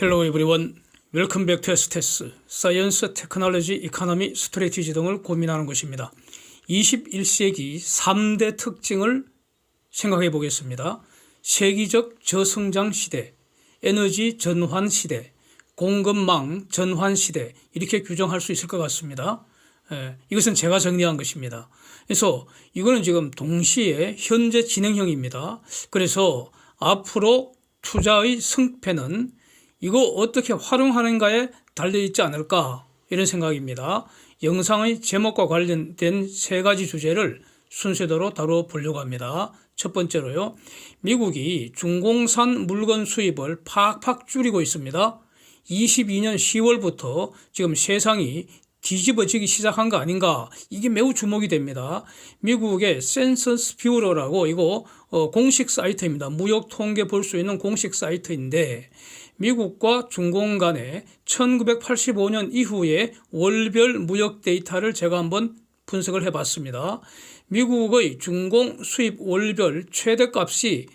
Hello everyone. Welcome back to STS, 사이언스, 테크놀로지, 이코노미, 스트래티지 등을 고민하는 것입니다. 21세기 3대 특징을 생각해 보겠습니다. 세기적 저성장 시대, 에너지 전환 시대, 공급망 전환 시대, 이렇게 규정할 수 있을 것 같습니다. 이것은 제가 정리한 것입니다. 그래서 이거는 지금 동시에 현재 진행형입니다. 그래서 앞으로 투자의 승패는 이거 어떻게 활용하는가에 달려있지 않을까, 이런 생각입니다. 영상의 제목과 관련된 세 가지 주제를 순서대로 다뤄보려고 합니다. 첫 번째로요, 미국이 중공산 물건 수입을 팍팍 줄이고 있습니다. 22년 10월부터 지금 세상이 뒤집어지기 시작한 거 아닌가, 이게 매우 주목이 됩니다. 미국의 센서스 뷰러라고, 이거 공식 사이트입니다. 무역 통계 볼 수 있는 공식 사이트인데, 미국과 중공 간의 1985년 이후의 월별 무역 데이터를 제가 한번 분석을 해봤습니다. 미국의 중공 수입 월별 최대값이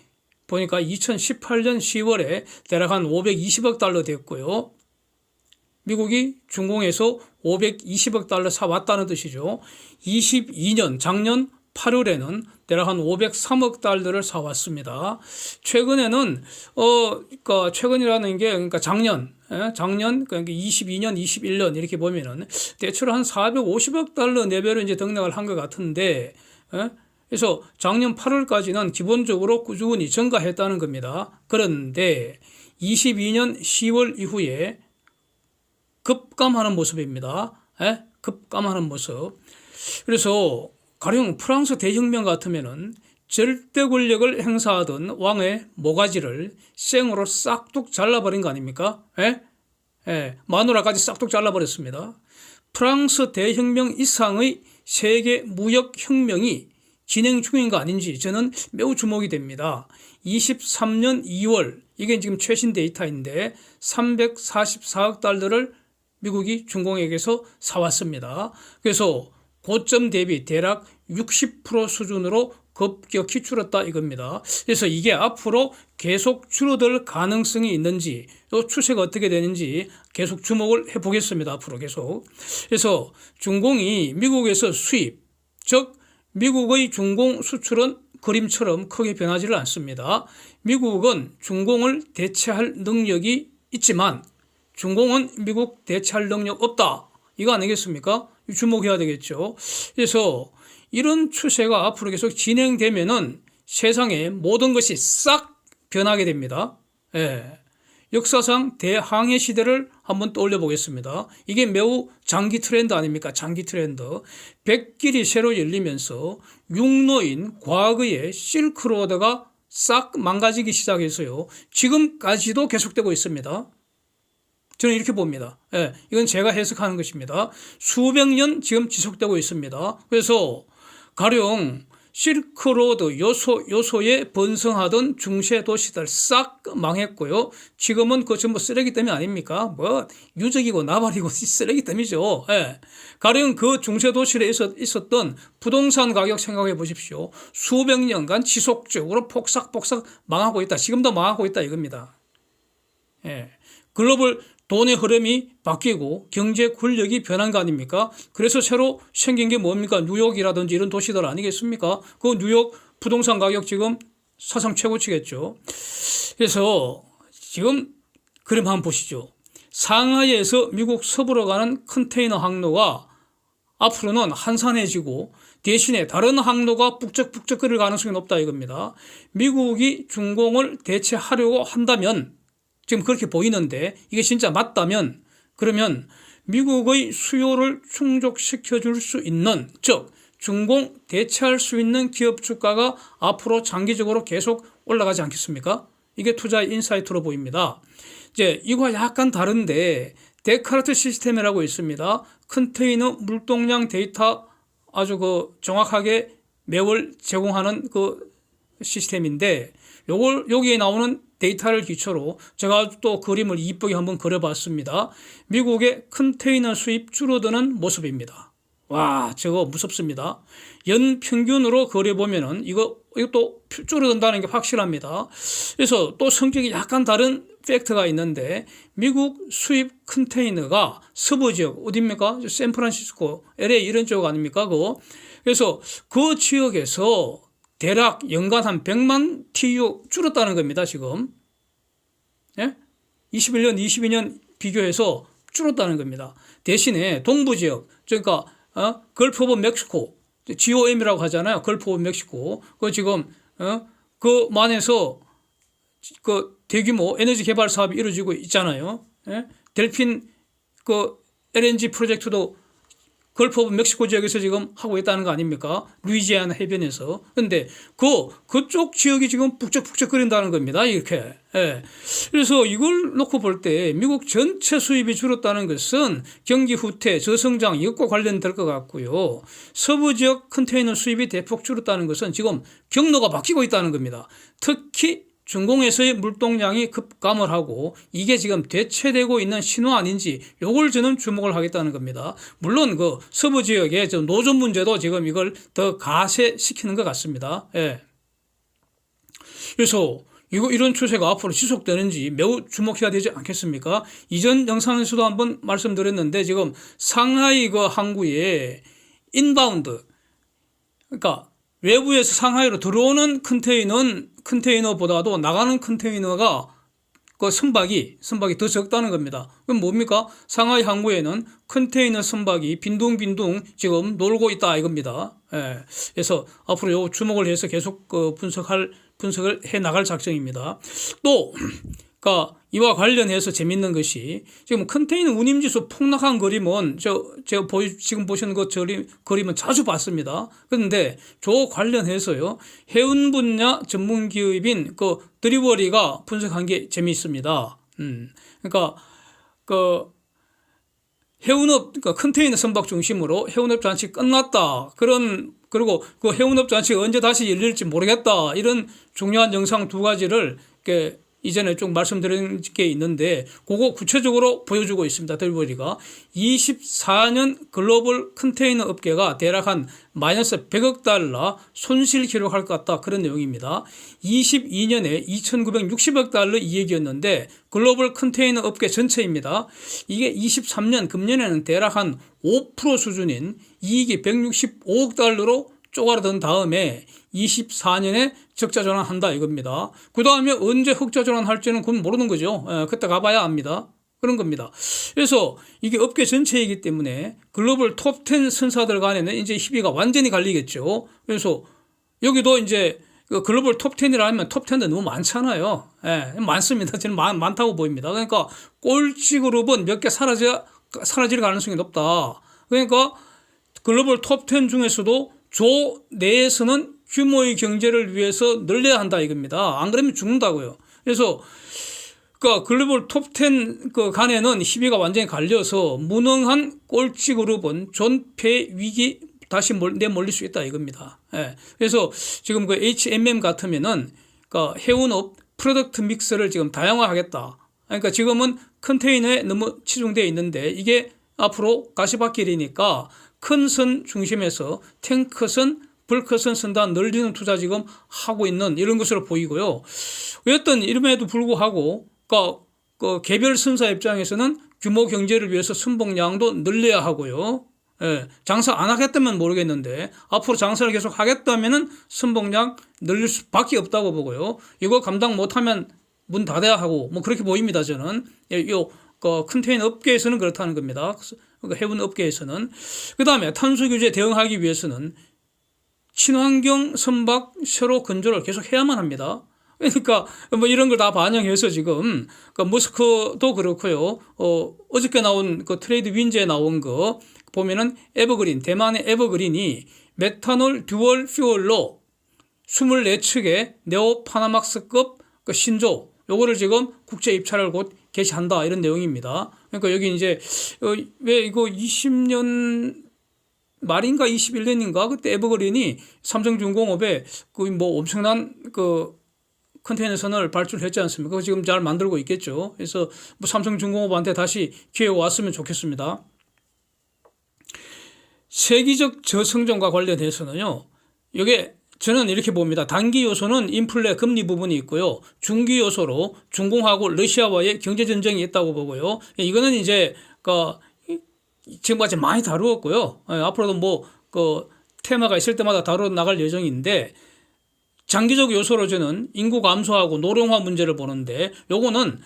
보니까 2018년 10월에 대략 한 520억 달러 됐고요. 미국이 중공에서 520억 달러 사왔다는 뜻이죠. 22년 작년 8월에는 대략 한 503억 달러를 사왔습니다. 최근에는 그러니까 최근이라는 게 그러니까 작년 그러니까 22년, 21년 이렇게 보면은 대체로 한 450억 달러 내외로 이제 등락을 한 것 같은데, 그래서 작년 8월까지는 기본적으로 꾸준히 증가했다는 겁니다. 그런데 22년 10월 이후에 급감하는 모습입니다. 급감하는 모습. 그래서 가령 프랑스 대혁명 같으면은 절대 권력을 행사하던 왕의 모가지를 생으로 싹둑 잘라버린 거 아닙니까? 마누라까지 싹둑 잘라버렸습니다. 프랑스 대혁명 이상의 세계 무역혁명이 진행 중인 거 아닌지 저는 매우 주목이 됩니다. 23년 2월, 이게 지금 최신 데이터인데 344억 달러를 미국이 중공에게서 사왔습니다. 그래서 고점 대비 대략 60% 수준으로 급격히 줄었다 이겁니다. 그래서 이게 앞으로 계속 줄어들 가능성이 있는지, 또 추세가 어떻게 되는지 계속 주목을 해보겠습니다. 앞으로 계속. 그래서 중공이 미국에서 수입, 즉 미국의 중공 수출은 그림처럼 크게 변하지를 않습니다. 미국은 중공을 대체할 능력이 있지만 중공은 미국 대체할 능력 없다, 이거 아니겠습니까? 주목해야 되겠죠. 그래서 이런 추세가 앞으로 계속 진행되면은 세상의 모든 것이 싹 변하게 됩니다. 역사상 대항해 시대를 한번 떠올려 보겠습니다. 이게 매우 장기 트렌드 아닙니까? 장기 트렌드. 백길이 새로 열리면서 육로인 과거의 실크로드가 싹 망가지기 시작해서요, 지금까지도 계속되고 있습니다. 저는 이렇게 봅니다. 이건 제가 해석하는 것입니다. 수백 년 지금 지속되고 있습니다. 그래서 가령 실크로드 요소에 번성하던 중세 도시들 싹 망했고요. 지금은 그 전부 쓰레기더미 아닙니까? 뭐 유적이고 나발이고 쓰레기더미죠. 가령 그 중세 도시에 있었던 부동산 가격 생각해 보십시오. 수백 년간 지속적으로 폭삭폭삭 망하고 있다. 지금도 망하고 있다 이겁니다. 글로벌 돈의 흐름이 바뀌고 경제 권력이 변한 거 아닙니까? 그래서 새로 생긴 게 뭡니까? 뉴욕이라든지 이런 도시들 아니겠습니까? 그 뉴욕 부동산 가격 지금 사상 최고치겠죠. 그래서 지금 그림 한번 보시죠. 상하이에서 미국 서부로 가는 컨테이너 항로가 앞으로는 한산해지고 대신에 다른 항로가 북적북적거릴 가능성이 높다 이겁니다. 미국이 중공을 대체하려고 한다면, 지금 그렇게 보이는데 이게 진짜 맞다면, 그러면 미국의 수요를 충족시켜 줄 수 있는, 즉 중공 대체할 수 있는 기업 주가가 앞으로 장기적으로 계속 올라가지 않겠습니까? 이게 투자의 인사이트로 보입니다. 이제 이거와 약간 다른데 데카르트 시스템이라고 있습니다. 컨테이너 물동량 데이터 아주 정확하게 매월 제공하는 그 시스템인데, 여기에 나오는 데이터를 기초로 제가 또 그림을 이쁘게 한번 그려봤습니다. 미국의 컨테이너 수입 줄어드는 모습입니다. 와, 저거 무섭습니다. 연 평균으로 그려보면은 이거 이것도 줄어든다는 게 확실합니다. 그래서 또 성격이 약간 다른 팩트가 있는데 미국 수입 컨테이너가 서부 지역 어디입니까? 샌프란시스코, LA 이런 쪽 아닙니까? 그래서 그 지역에서 대략 연간 한 100만 TU 줄었다는 겁니다. 지금. 예? 21년, 22년 비교해서 줄었다는 겁니다. 대신에 동부 지역, 그러니까 걸프 오브 멕시코, GOM이라고 하잖아요. 걸프 오브 멕시코. 그 지금 그 만에서 그 대규모 에너지 개발 사업이 이루어지고 있잖아요. 예? 델핀 그 LNG 프로젝트도 걸프 오브 멕시코 지역에서 지금 하고 있다는 거 아닙니까? 루이지애나 해변에서. 근데 그쪽 지역이 지금 북적북적거린다는 겁니다. 이렇게. 예. 그래서 이걸 놓고 볼 때 미국 전체 수입이 줄었다는 것은 경기 후퇴, 저성장 이것과 관련될 것 같고요. 서부 지역 컨테이너 수입이 대폭 줄었다는 것은 지금 경로가 바뀌고 있다는 겁니다. 특히 중공에서의 물동량이 급감을 하고 이게 지금 대체되고 있는 신호 아닌지 요걸 저는 주목을 하겠다는 겁니다. 물론 그 서부 지역의 노조 문제도 지금 이걸 더 가세시키는 것 같습니다. 예. 그래서 이런 추세가 앞으로 지속되는지 매우 주목해야 되지 않겠습니까? 이전 영상에서도 한번 말씀드렸는데 지금 상하이 그 항구에 인바운드, 그러니까 외부에서 상하이로 들어오는 컨테이너보다도 나가는 컨테이너가 그 선박이 더 적다는 겁니다. 그럼 뭡니까? 상하이 항구에는 컨테이너 선박이 빈둥빈둥 지금 놀고 있다 이겁니다. 예. 그래서 앞으로 요 주목을 해서 계속 분석을 해 나갈 작정입니다. 또, 그러니까 이와 관련해서 재밌는 것이 지금 컨테이너 운임지수 폭락한 그림은 제가 지금 보시는 것 그림은 자주 봤습니다. 그런데 저 관련해서요 해운 분야 전문 기업인 그 드리워리가 분석한 게 재미있습니다. 그러니까 그 해운업, 그러니까 컨테이너 선박 중심으로 해운업 잔치 끝났다. 그리고 그 해운업 잔치가 언제 다시 열릴지 모르겠다. 이런 중요한 영상 두 가지를 이렇게 이전에 좀 말씀드린 게 있는데 그거 구체적으로 보여주고 있습니다. 드리버리가 24년 글로벌 컨테이너 업계가 대략 한 마이너스 100억 달러 손실 기록할 것 같다. 그런 내용입니다. 22년에 2,960억 달러 이익이었는데 글로벌 컨테이너 업계 전체입니다. 이게 23년 금년에는 대략 한 5% 수준인 이익이 165억 달러로 쪼그라든 다음에 24년에 적자 전환한다 이겁니다. 그 다음에 언제 흑자 전환할지는 그건 모르는 거죠. 그때 가봐야 압니다. 그런 겁니다. 그래서 이게 업계 전체이기 때문에 글로벌 톱10 선사들 간에는 이제 희비가 완전히 갈리겠죠. 그래서 여기도 이제 글로벌 톱10이라 하면 톱10도 너무 많잖아요. 많습니다. 저는 많다고 보입니다. 그러니까 꼴찌 그룹은 몇 개 사라질 가능성이 높다. 그러니까 글로벌 톱10 중에서도 조 내에서는 규모의 경제를 위해서 늘려야 한다 이겁니다. 안 그러면 죽는다고요. 그래서 그러니까 글로벌 톱10 그 간에는 희비가 완전히 갈려서 무능한 꼴찌 그룹은 존폐 위기 다시 내몰릴 수 있다 이겁니다. 그래서 지금 그 HMM 같으면은 그러니까 해운업 프로덕트 믹스를 지금 다양화하겠다. 그러니까 지금은 컨테이너에 너무 치중되어 있는데 이게 앞으로 가시밭길이니까 큰 선 중심에서 탱크선, 벌크선 선단 늘리는 투자 지금 하고 있는 이런 것으로 보이고요. 어떤 이름에도 불구하고 그 개별 선사 입장에서는 규모 경제를 위해서 순봉량도 늘려야 하고요. 장사 안 하겠다면 모르겠는데 앞으로 장사를 계속 하겠다면은 순봉량 늘릴 수밖에 없다고 보고요. 이거 감당 못하면 문 닫아야 하고 뭐 그렇게 보입니다. 저는 컨테이너 업계에서는 그렇다는 겁니다. 해운 업계에서는. 그 다음에 탄소 규제에 대응하기 위해서는 친환경 선박 새로 건조를 계속 해야만 합니다. 그러니까 뭐 이런 걸 다 반영해서 지금 머스크도 그렇고요. 어저께 나온 그 트레이드 윈즈에 나온 거 보면은 에버그린, 대만의 에버그린이 메탄올 듀얼 퓨얼로 24척의 네오 파나막스급 그 신조 요거를 지금 국제 입찰을 곧 개시한다 이런 내용입니다. 그러니까 여기 이제 왜 이거 20년 말인가 21년인가 그때 에버그린이 삼성중공업에 그 뭐 엄청난 그 컨테이너선을 발주했지 않습니까? 지금 잘 만들고 있겠죠. 그래서 뭐 삼성중공업한테 다시 기회가 왔으면 좋겠습니다. 세계적 저성장과 관련해서는요. 이게 저는 이렇게 봅니다. 단기 요소는 인플레 금리 부분이 있고요. 중기 요소로 중공하고 러시아와의 경제 전쟁이 있다고 보고요. 이거는 이제 지금까지 많이 다루었고요. 앞으로도 테마가 있을 때마다 다뤄 나갈 예정인데, 장기적 요소로 저는 인구 감소하고 노령화 문제를 보는데, 요거는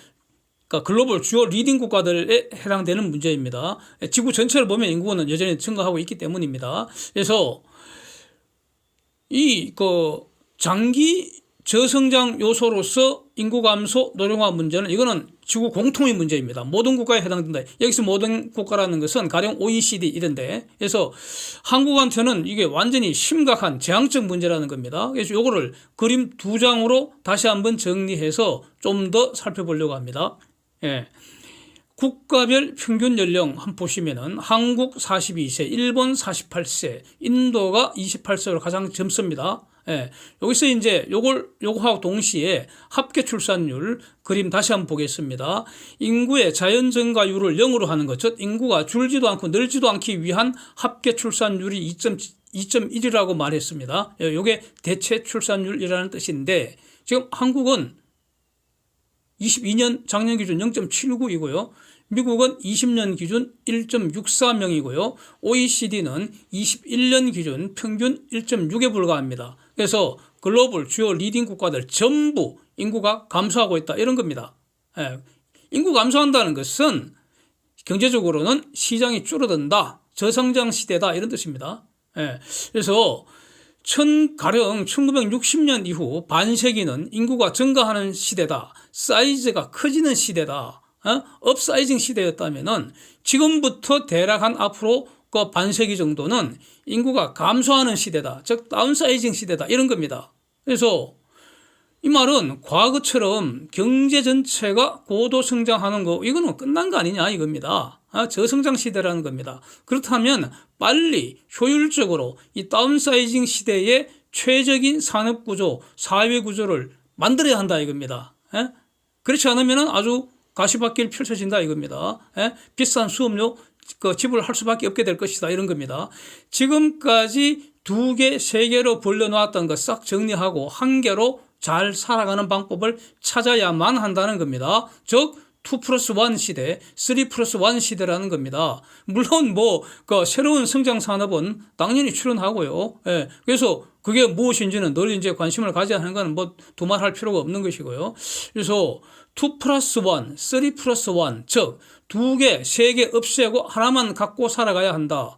글로벌 주요 리딩 국가들에 해당되는 문제입니다. 지구 전체를 보면 인구는 여전히 증가하고 있기 때문입니다. 그래서 장기 저성장 요소로서 인구 감소, 노령화 문제는 이거는 지구 공통의 문제입니다. 모든 국가에 해당된다. 여기서 모든 국가라는 것은 가령 OECD 이런데, 그래서 한국한테는 이게 완전히 심각한 재앙적 문제라는 겁니다. 그래서 요거를 그림 2장으로 다시 한번 정리해서 좀 더 살펴보려고 합니다. 예. 국가별 평균 연령 한번 보시면은 한국 42세, 일본 48세, 인도가 28세로 가장 젊습니다. 예. 여기서 이제 요거하고 동시에 합계 출산율 그림 다시 한번 보겠습니다. 인구의 자연 증가율을 0으로 하는 것, 즉 인구가 줄지도 않고 늘지도 않기 위한 합계 출산율이 2.1이라고 말했습니다. 요게 대체 출산율이라는 뜻인데, 지금 한국은 22년 작년 기준 0.79이고요. 미국은 20년 기준 1.64명이고요. OECD는 21년 기준 평균 1.6에 불과합니다. 그래서 글로벌 주요 리딩 국가들 전부 인구가 감소하고 있다, 이런 겁니다. 인구 감소한다는 것은 경제적으로는 시장이 줄어든다, 저성장 시대다, 이런 뜻입니다. 그래서 가령 1960년 이후 반세기는 인구가 증가하는 시대다, 사이즈가 커지는 시대다, 업사이징 시대였다면은 지금부터 대략 한 앞으로 반세기 정도는 인구가 감소하는 시대다, 즉 다운사이징 시대다, 이런 겁니다. 그래서 이 말은 과거처럼 경제 전체가 고도 성장하는 거, 이거는 끝난 거 아니냐 이겁니다. 저성장 시대라는 겁니다. 그렇다면 빨리 효율적으로 이 다운사이징 시대의 최적인 산업구조, 사회구조를 만들어야 한다 이겁니다. 그렇지 않으면 아주 가시밭길 펼쳐진다 이겁니다. 비싼 수업료 지불할 수밖에 없게 될 것이다, 이런 겁니다. 지금까지 2개, 3개로 벌려놓았던 거 싹 정리하고 1개로 잘 살아가는 방법을 찾아야만 한다는 겁니다. 즉 2+1 시대, 3+1 시대라는 겁니다. 물론 새로운 성장 산업은 당연히 출현하고요. 그래서 그게 무엇인지는 늘 이제 관심을 가져야 하는 건 두말할 필요가 없는 것이고요. 그래서 2+1, 3+1, 즉 2개, 3개 없애고 하나만 갖고 살아가야 한다.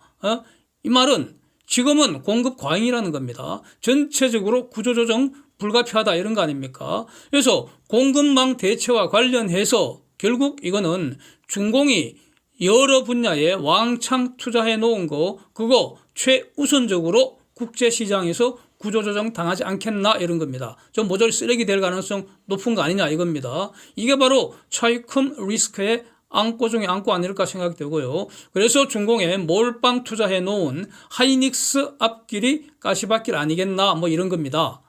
이 말은 지금은 공급 과잉이라는 겁니다. 전체적으로 구조조정 불가피하다, 이런 거 아닙니까? 그래서 공급망 대체와 관련해서 결국 이거는 중공이 여러 분야에 왕창 투자해 놓은 거, 그거 최우선적으로 국제시장에서 구조조정 당하지 않겠나, 이런 겁니다. 좀 모조리 쓰레기 될 가능성 높은 거 아니냐 이겁니다. 이게 바로 차이큰 리스크의 안고 중에 안고 아닐까 생각이 되고요. 그래서 중공에 몰빵 투자해 놓은 하이닉스 앞길이 가시밭길 아니겠나, 이런 겁니다.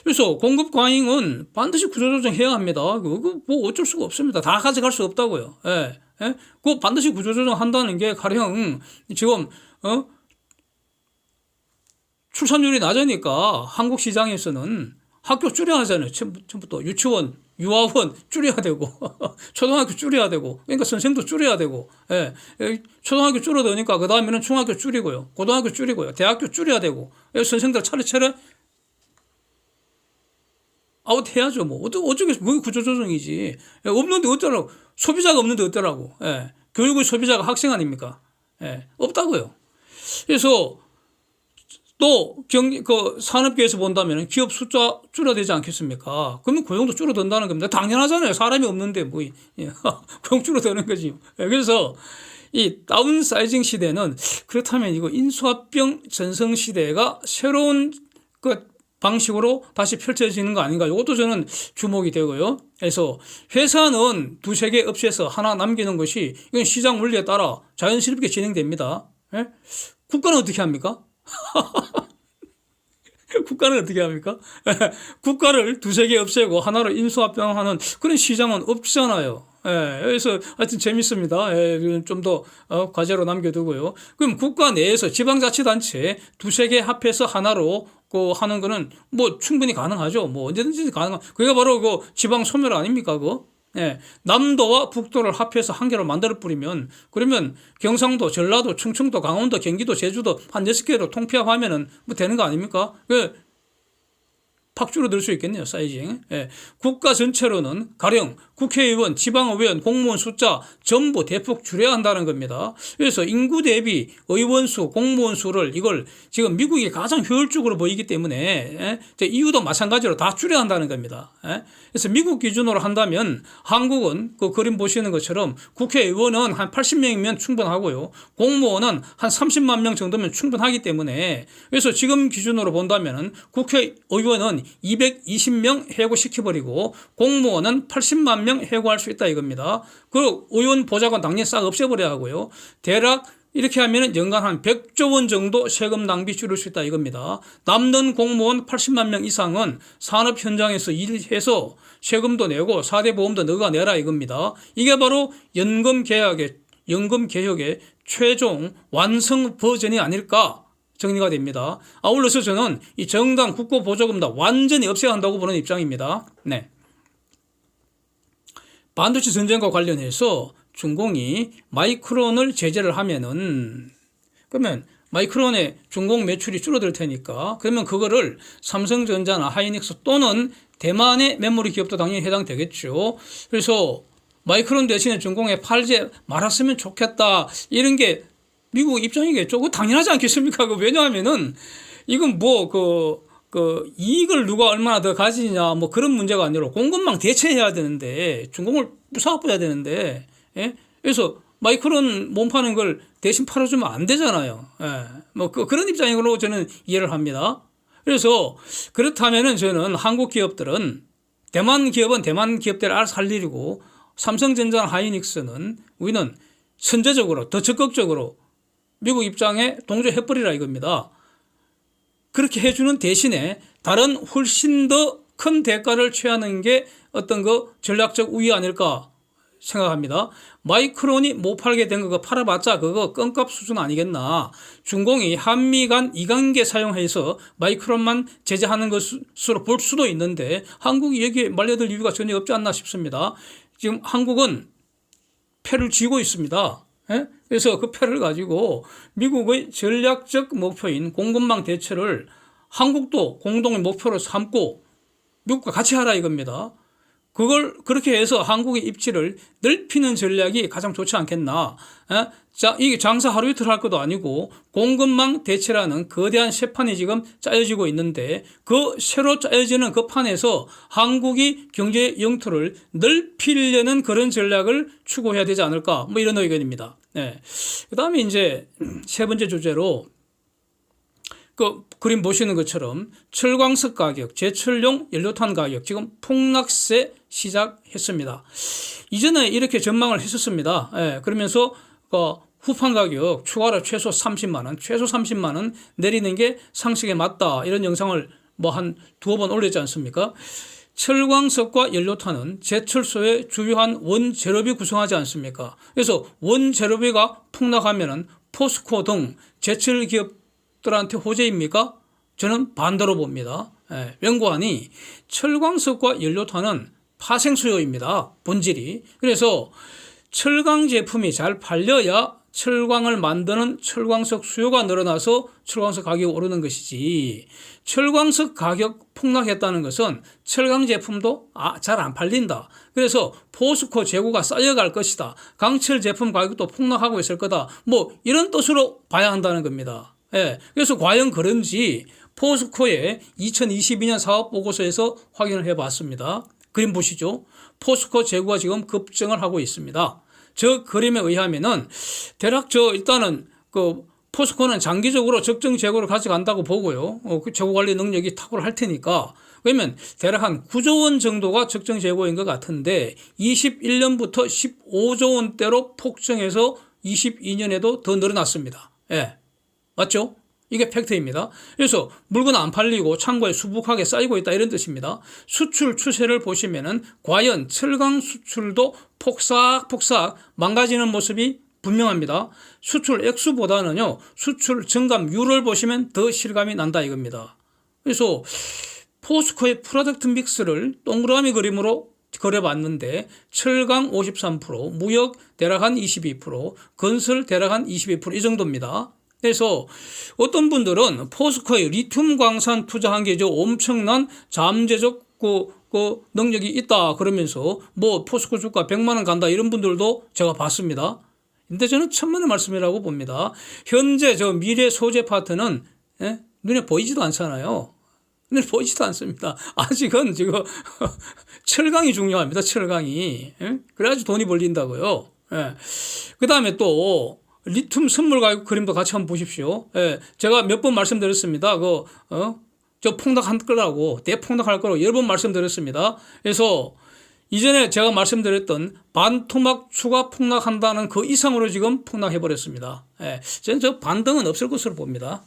그래서 공급 과잉은 반드시 구조조정 해야 합니다. 그거 어쩔 수가 없습니다. 다 가져갈 수 없다고요. 그거 반드시 구조조정 한다는 게 가령 지금 출산율이 낮으니까 한국 시장에서는 학교 줄여야 하잖아요. 처음부터 유치원, 유아원 줄여야 되고 초등학교 줄여야 되고, 그러니까 선생도 줄여야 되고, 초등학교 줄어드니까 그 다음에는 중학교 줄이고요, 고등학교 줄이고요, 대학교 줄여야 되고, 선생들 차례차례 아웃해야죠. 어쩌겠어. 그게 구조조정이지. 없는데 어쩌라고. 소비자가 없는데 어쩌라고. 교육의 소비자가 학생 아닙니까? 없다고요. 그래서 또 산업계에서 본다면 기업 숫자 줄여야 되지 않겠습니까? 그러면 고용도 줄어든다는 겁니다. 당연하잖아요. 사람이 없는데 고용 줄어드는 거지. 그래서 이 다운사이징 시대는, 그렇다면 이거 인수합병 전성 시대가 새로운 방식으로 다시 펼쳐지는 거 아닌가, 이것도 저는 주목이 되고요. 그래서 회사는 2-3개 없애서 하나 남기는 것이, 이건 시장 원리에 따라 자연스럽게 진행됩니다. 국가는 어떻게 합니까? 국가는 어떻게 합니까? 국가를 2-3개 없애고 하나로 인수합병하는 그런 시장은 없잖아요. 그래서 하여튼 재밌습니다. 좀 더 과제로 남겨두고요. 그럼 국가 내에서 지방자치단체 2-3개 합해서 하나로 그 하는 거는 뭐 충분히 가능하죠. 뭐 언제든지 가능한. 그게 바로 그 지방 소멸 아닙니까? 그거? 예. 남도와 북도를 합해서 한 개로 만들어 뿌리면 그러면 경상도, 전라도, 충청도, 강원도, 경기도, 제주도 한 6개로 통폐합하면은 뭐 되는 거 아닙니까? 팍 줄어들 수 있겠네요, 사이징. 예. 국가 전체로는 가령 국회의원, 지방의원, 공무원 숫자 전부 대폭 줄여야 한다는 겁니다. 그래서 인구 대비 의원 수, 공무원 수를 이걸 지금 미국이 가장 효율적으로 보이기 때문에 이유도 마찬가지로 다 줄여야 한다는 겁니다. 예. 그래서 미국 기준으로 한다면 한국은 그 그림 보시는 것처럼 국회의원은 한 80명이면 충분하고요. 공무원은 한 30만 명 정도면 충분하기 때문에 그래서 지금 기준으로 본다면 국회의원은 220명 해고시켜버리고 공무원은 80만 명 해고할 수 있다 이겁니다. 그 의원 보좌관 당연히 싹 없애버려야 하고요. 대략 이렇게 하면 연간 한 100조 원 정도 세금 낭비 줄일 수 있다 이겁니다. 남는 공무원 80만 명 이상은 산업 현장에서 일해서 세금도 내고 4대 보험도 너가 내라 이겁니다. 이게 바로 연금 개혁의 최종 완성 버전이 아닐까 정리가 됩니다. 아울러서 저는 이 정당 국고 보조금 다 완전히 없애야 한다고 보는 입장입니다. 네. 반도체 전쟁과 관련해서 중공이 마이크론을 제재를 하면은 그러면 마이크론의 중공 매출이 줄어들 테니까 그러면 그거를 삼성전자나 하이닉스 또는 대만의 메모리 기업도 당연히 해당되겠죠. 그래서 마이크론 대신에 중공에 팔지 말았으면 좋겠다 이런 게 미국 입장이겠죠. 그거 당연하지 않겠습니까? 왜냐하면은 이건 이익을 누가 얼마나 더 가지냐 뭐 그런 문제가 아니라 공급망 대체해야 되는데 중공을 부숴버려야 되는데 예? 그래서 마이크론 못 파는 걸 대신 팔아주면 안 되잖아요. 예. 뭐 그런 입장으로 저는 이해를 합니다. 그래서 그렇다면은 저는 한국 기업들은 대만 기업은 대만 기업대로 알아서 할 일이고 삼성전자나 하이닉스는 우리는 선제적으로 더 적극적으로 미국 입장에 동조해버리라 이겁니다. 그렇게 해주는 대신에 다른 훨씬 더 큰 대가를 취하는 게 어떤 전략적 우위 아닐까 생각합니다. 마이크론이 못 팔게 된 거 팔아봤자 그거 껌값 수준 아니겠나. 중공이 한미 간 이관계 사용해서 마이크론만 제재하는 것으로 볼 수도 있는데 한국이 여기에 말려들 이유가 전혀 없지 않나 싶습니다. 지금 한국은 패를 쥐고 있습니다. 예? 그래서 그 패를 가지고 미국의 전략적 목표인 공급망 대체를 한국도 공동의 목표로 삼고 미국과 같이 하라 이겁니다. 그걸 그렇게 해서 한국의 입지를 넓히는 전략이 가장 좋지 않겠나. 자, 이게 장사 하루 이틀 할 것도 아니고 공급망 대체라는 거대한 쇠판이 지금 짜여지고 있는데 그 새로 짜여지는 그 판에서 한국이 경제 영토를 넓히려는 그런 전략을 추구해야 되지 않을까. 뭐 이런 의견입니다. 네. 그 다음에 이제 세 번째 주제로 그 그림 보시는 것처럼 철광석 가격, 제철용 연료탄 가격 지금 폭락세 시작했습니다. 이전에 이렇게 전망을 했었습니다. 예, 그러면서 후판 가격 추가로 최소 30만 원 내리는 게 상식에 맞다 이런 영상을 뭐 한 두어 번 올렸지 않습니까? 철광석과 연료탄은 제철소의 주요한 원재료비 구성하지 않습니까? 그래서 원재료비가 폭락하면은 포스코 등 제철 기업들한테 호재입니까? 저는 반대로 봅니다. 연구원이 철광석과 연료탄은 파생 수요입니다. 본질이. 그래서 철광 제품이 잘 팔려야 철광을 만드는 철광석 수요가 늘어나서 철광석 가격이 오르는 것이지 철광석 가격 폭락했다는 것은 철강 제품도 잘 안 팔린다. 그래서 포스코 재고가 쌓여갈 것이다. 강철 제품 가격도 폭락하고 있을 거다. 뭐 이런 뜻으로 봐야 한다는 겁니다. 예, 그래서 과연 그런지 포스코의 2022년 사업보고서에서 확인을 해봤습니다. 그림 보시죠. 포스코 재고가 지금 급증을 하고 있습니다. 저 그림에 의하면은 대략 일단은 포스코는 장기적으로 적정 재고를 가져간다고 보고요. 그 재고 관리 능력이 탁월할 테니까. 그러면 대략 한 9조 원 정도가 적정 재고인 것 같은데 21년부터 15조 원대로 폭증해서 22년에도 더 늘어났습니다. 예. 맞죠? 이게 팩트입니다. 그래서 물건 안 팔리고 창고에 수북하게 쌓이고 있다 이런 뜻입니다. 수출 추세를 보시면은 과연 철강 수출도 폭삭폭삭 망가지는 모습이 분명합니다. 수출 액수보다는요 수출 증감률을 보시면 더 실감이 난다 이겁니다. 그래서 포스코의 프로덕트 믹스를 동그라미 그림으로 그려봤는데 철강 53%, 무역 대략 한 22%, 건설 대략 한 22%이 정도입니다. 그래서 어떤 분들은 포스코의 리튬 광산 투자한 게 엄청난 잠재적 그 능력이 있다 그러면서 뭐 포스코 주가 100만 원 간다 이런 분들도 제가 봤습니다. 근데 저는 천만의 말씀이라고 봅니다. 현재 저 미래 소재 파트는 눈에 보이지도 않잖아요. 눈에 보이지도 않습니다. 아직은 지금 철강이 중요합니다. 철강이. 그래야지 돈이 벌린다고요. 그 다음에 또 리튬 선물 가격 그림도 같이 한번 보십시오. 제가 몇 번 말씀드렸습니다. 저 폭락할 거라고, 대폭락할 거라고 여러 번 말씀드렸습니다. 그래서 이전에 제가 말씀드렸던 반토막 추가 폭락한다는 그 이상으로 지금 폭락해버렸습니다. 저는 저 반등은 없을 것으로 봅니다.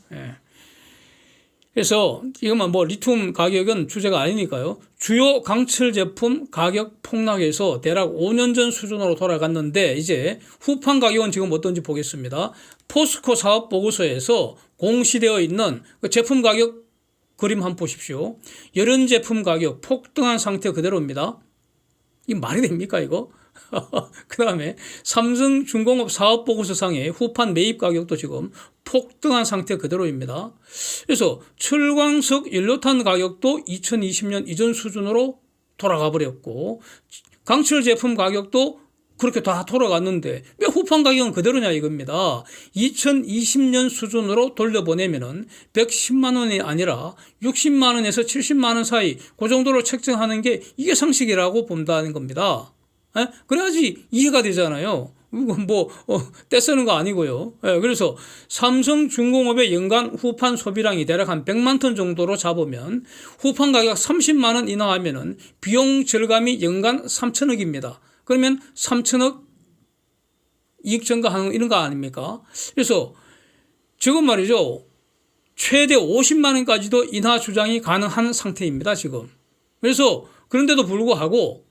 그래서 이것만 뭐 리튬 가격은 주제가 아니니까요. 주요 강철 제품 가격 폭락에서 대략 5년 전 수준으로 돌아갔는데 이제 후판 가격은 지금 어떤지 보겠습니다. 포스코 사업 보고서에서 공시되어 있는 그 제품 가격 그림 한번 보십시오. 여름 제품 가격 폭등한 상태 그대로입니다. 이게 말이 됩니까 이거? 그 다음에 삼성중공업 사업보고서상의 후판 매입 가격도 지금 폭등한 상태 그대로입니다. 그래서 철광석 연료탄 가격도 2020년 이전 수준으로 돌아가 버렸고 강철 제품 가격도 그렇게 다 돌아갔는데 왜 후판 가격은 그대로냐 이겁니다. 2020년 수준으로 돌려보내면은 110만 원이 아니라 60만 원에서 70만 원 사이 그 정도로 책정하는 게 이게 상식이라고 본다는 겁니다. 그래야지 이해가 되잖아요. 떼쓰는 거 아니고요. 그래서 삼성중공업의 연간 후판 소비량이 대략 한 100만 톤 정도로 잡으면 후판 가격 30만 원 인하하면은 비용 절감이 연간 3천억입니다. 그러면 3천억 이익 증가하는 이런 거 아닙니까? 그래서 지금 말이죠. 최대 50만 원까지도 인하 주장이 가능한 상태입니다. 지금. 그래서 그런데도 불구하고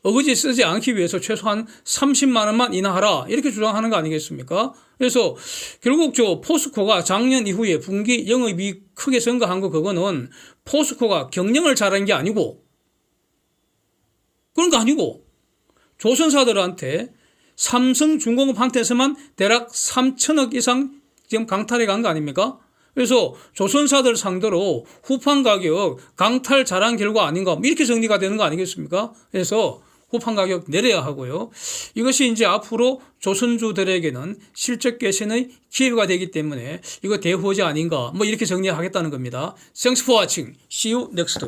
어거지 쓰지 않기 위해서 최소한 30만 원만 인하하라 이렇게 주장하는 거 아니겠습니까? 그래서 결국 저 포스코가 작년 이후에 분기 영업이익 크게 증가한 거 그거는 포스코가 경영을 잘한 게 아니고 그런 거 아니고 조선사들한테 삼성중공업한테서만 대략 3천억 이상 지금 강탈해 간 거 아닙니까? 그래서 조선사들 상대로 후판 가격 강탈 잘한 결과 아닌가 이렇게 정리가 되는 거 아니겠습니까? 그래서 후판 가격 내려야 하고요. 이것이 이제 앞으로 조선주들에게는 실적 개선의 기회가 되기 때문에 이거 대호재 아닌가 이렇게 정리하겠다는 겁니다. Thanks for watching. See you next.